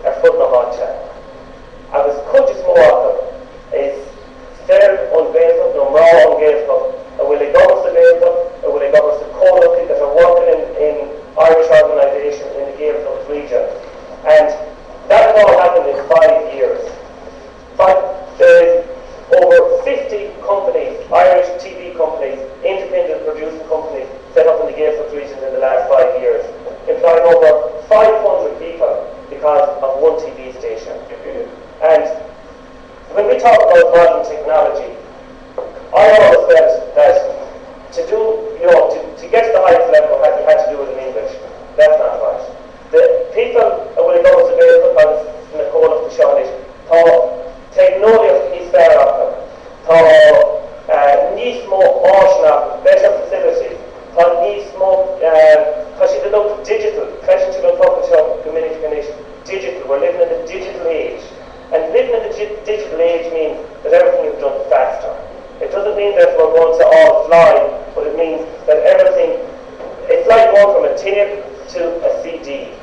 ar fud na háte. Agus cuid is mór is fair on Gaeltacht, no raw on Gaeltacht, a will it govern the Gaeltacht, a will it govern the co-locking that are working in Irish organisation in the Gaeltacht region. And that has all happened in 5 years. There's over 50 companies, Irish TV companies, independent producing companies, set up in the Gaeltacht region in the last 5 years, employing over 500 people because of one TV station. And when we talk about modern technology, I always felt that to do, to get to the highest level, you had to do it in English. That's not right. The people when it comes to Gaeltacht in the code of the Shawnee, technology is fair of them. Níos mó áisna, better facilities. Níos mó, she did look digital. Question to the focus of communication. Digital. We're living in the digital age. And living in the digital age means that everything is done faster. It doesn't mean that we're going to all fly, but it means that everything, it's like going from a tape to a CD.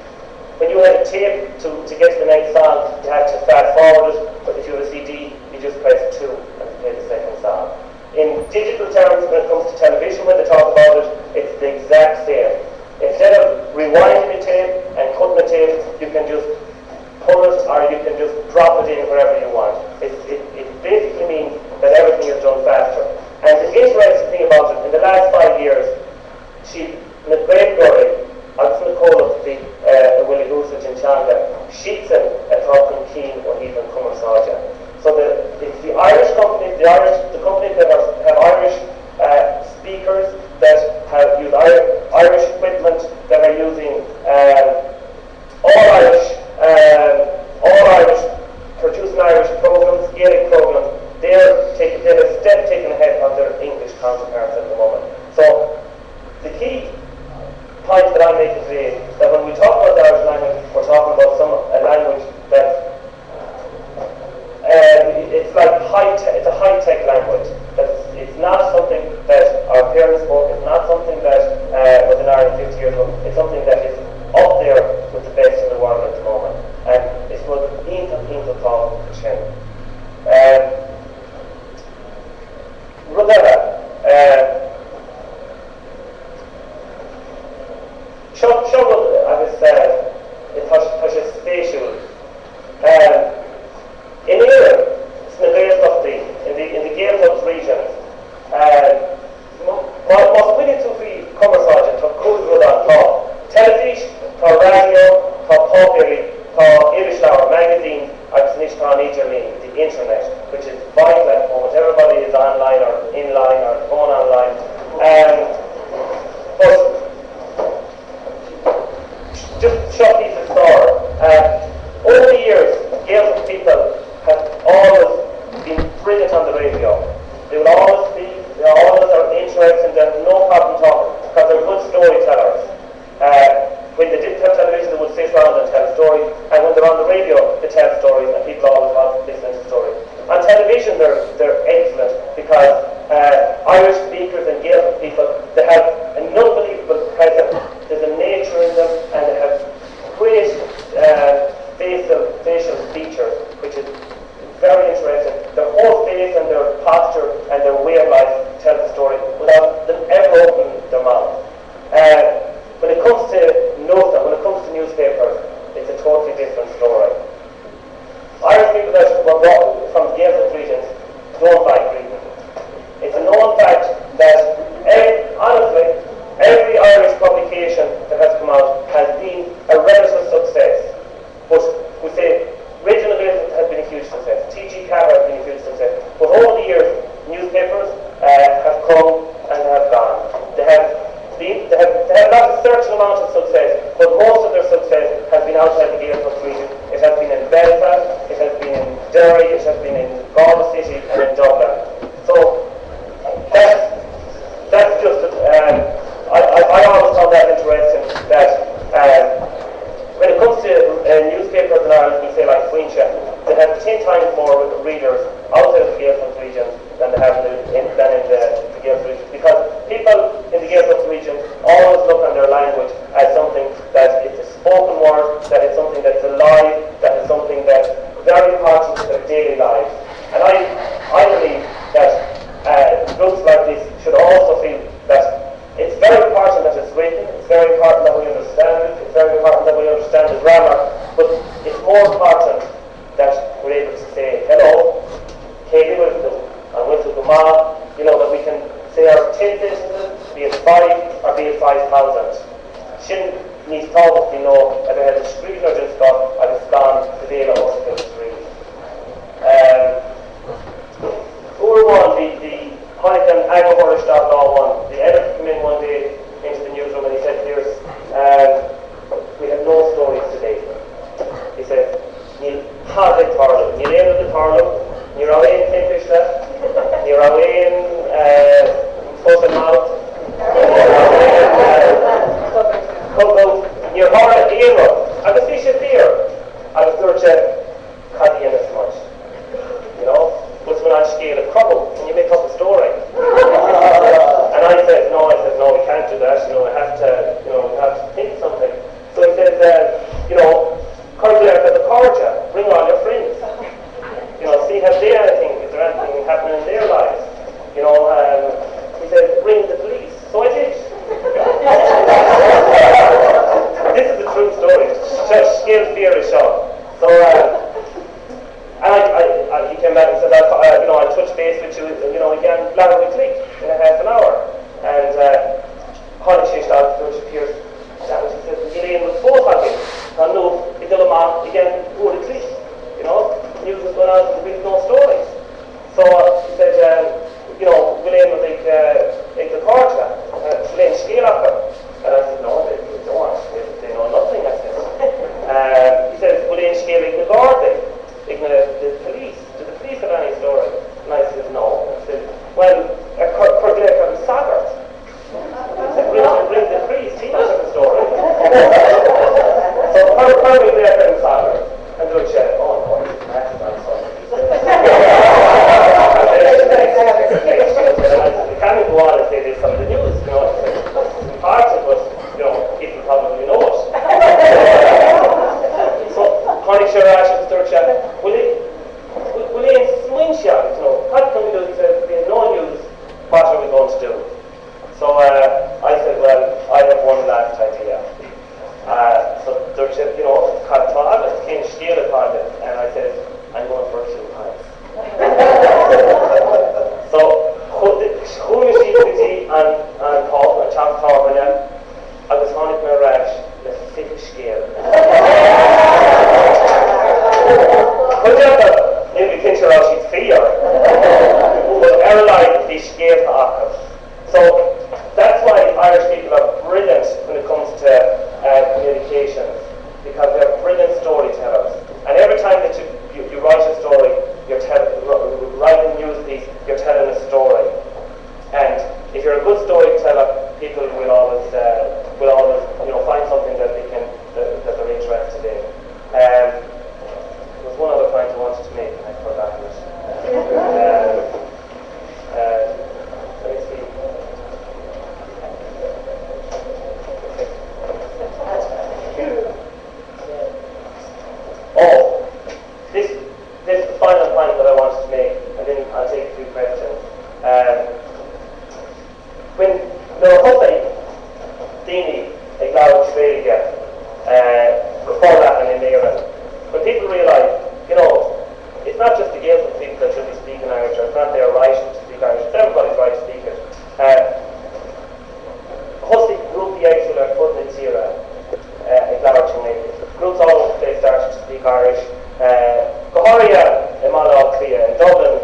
When you had a tape to get to the next song, you had to fast forward it, but if you had a CD, you just press 2 and play the second song. In digital terms, when it comes to television, when they talk about it, it's the exact same. Instead of rewinding a tape and cutting a tape, you can just pull it or you can just drop it in wherever you want. It basically means that everything is done faster. And the interesting thing about it, in the last 5 years, in the great glory, I'm from the call of the Willie Goosage in Changa, she's a talking keen or even Kumarsaja. So it's the Irish companies, the companies that have Irish speakers, that have used Irish equipment, that are using all Irish, producing Irish programs, Gaelic programs. They're a step taken ahead of their English counterparts at the moment. So the key point that I'm making today is that when we talk about the Irish language, we're talking about a language that it's like it's a high-tech language. It's not something that our parents spoke. It's not something that was in Ireland 50 years ago. It's something that is up there with the best in the world at the moment. And it's what Intel call Shen. Rudera. Shovel, as I said, it's a spatial. In Europe, it's in the Gaeltacht in the Gaeltacht regions. Most winning to be conversation to cool good on top. Television, to radio, to popular, to Irish Hour magazine, and the internet, which is vital at the moment. Everybody is online or inline or going online. But just short piece of story. Over the years, Gaelic people have always been brilliant on the radio. They always are interested, they have no problem talking, because they're good storytellers. When they didn't have television, they would sit around and tell stories, and when they're on the radio, they tell stories, and people always want to listen to stories. On television, they're excellent, because Irish speakers and Gaelic people, they have an unbelievable presence. There's a nature in them, and they have great facial features, which is very interesting. Their whole face and their posture and their way of life tell the story without them ever opening their mouth. When it comes to Nota, when it comes to newspapers, it's a totally different story. Irish people that were brought from the Gaeltacht regions don't like reading. It's a known fact that, honestly, every Irish publication that has come out has been a relative success. But we say Regional Gaeltacht has been a huge success. TG Carr has been a huge success. But over the years, newspapers have come and have gone. They have not a certain amount of success, but most of their success has been outside the Gaeltacht region. It has been in Belfast, it has been in Derry, it has been in Galway City and in Dublin. So that's just I always found that interesting, that when it comes to newspapers in Ireland, we say like Queenship, they have 10 times more readers outside of the Gaeltacht region than they have in the Gaeltacht region, because people in the Gaeltacht region always look on their language as something that it's a spoken word, that it's something that's alive, that very important to their daily lives. And I believe that groups like this should also feel that it's very important that it's written, it's very important that we understand it, it's very important that we understand the grammar, but it's more important that we're able to say hello, Katie will do, and we'll do Ma, you know, that we can say our 10 sentences, be it 5 or be it 5,000. Shouldn't need to talk, you know, if I had a screen or just got, I was gone the day I was going to screen. The Heineken Agriculture Stop Law 1, the editor came in one day into the newsroom and he said, "Here's, we have no stories today." He said, "Neil have the Tarlo, Neil able the Tarlo, Neil away in Kingfisher, Neil away in Foot and Mouth, Neil Horror at the Ero, I was fish at there, I was there to cut the end as much, you know." But when I scale a crumble, when you make up a story. And I said, no, we can't do that, you know, we have to think something. So he says, you know, come there to the Corja, bring all your friends. You know, see, have they anything, is there anything happening in their lives? You know, he said, bring the police. So I did. This is a true story. Scale theory show. So, and he came back and said, you know, I'll touch base with you, you know, again, louder we click in a half an hour. And Connie changed out to Pierce. That was, he said, Elaine was both on him. And no, it did a man, again, who would click, you know, news was going on with no stories. So he said, you know, Elaine was like the Corja, Elaine scale up her. And I said, no, they don't, they know nothing, I said. He said, Elaine scale like the Gardaí. The police, did the police have any story? And I said, no. I said, well, Corglec and Saggart. I said, bring the priest, he does have a story. So Corglec and Saggart. And they would say, oh no, that's not something. You can't go on and say this on the news, you know. It's important, but, you know, people probably know it. So, Connie Sharash and Sturch, will he swing shot, you know, what can we do? He said, we have no news, what are we going to do? So I said, well, I have one last idea. So Sturch said, you know, cut Todd, it came scale upon it, and I said, I'm going for 2 pints. So, who is he and Paul, and Chop Torben, I was on it my rash, the 5th scale. Maybe pinch her out, she'd fear. But airline, they scale to Ackers. So that's why Irish people are brilliant when it comes to communications, because they're brilliant storytellers. And every time that you write a story, you're writing a news piece, you're telling a story. And if you're a good storyteller, people will always you know, find something that they're interested in. There was one other point I wanted to make, and I forgot it. Let me see. Oh, this is the final point that I wanted to make, and then I'll take a few questions. When the Hussey, Dini, like Laura Australia, before that and in Ireland, when people realise, you know, it's not just the Gaelic people that should be speaking Irish, or it's not their right to speak Irish, it's everybody's right to speak it. Hussey group the Exula put in Tira, in Laura Australia. Groups all over the place started to speak Irish. Goharia, in Malawi, in Dublin,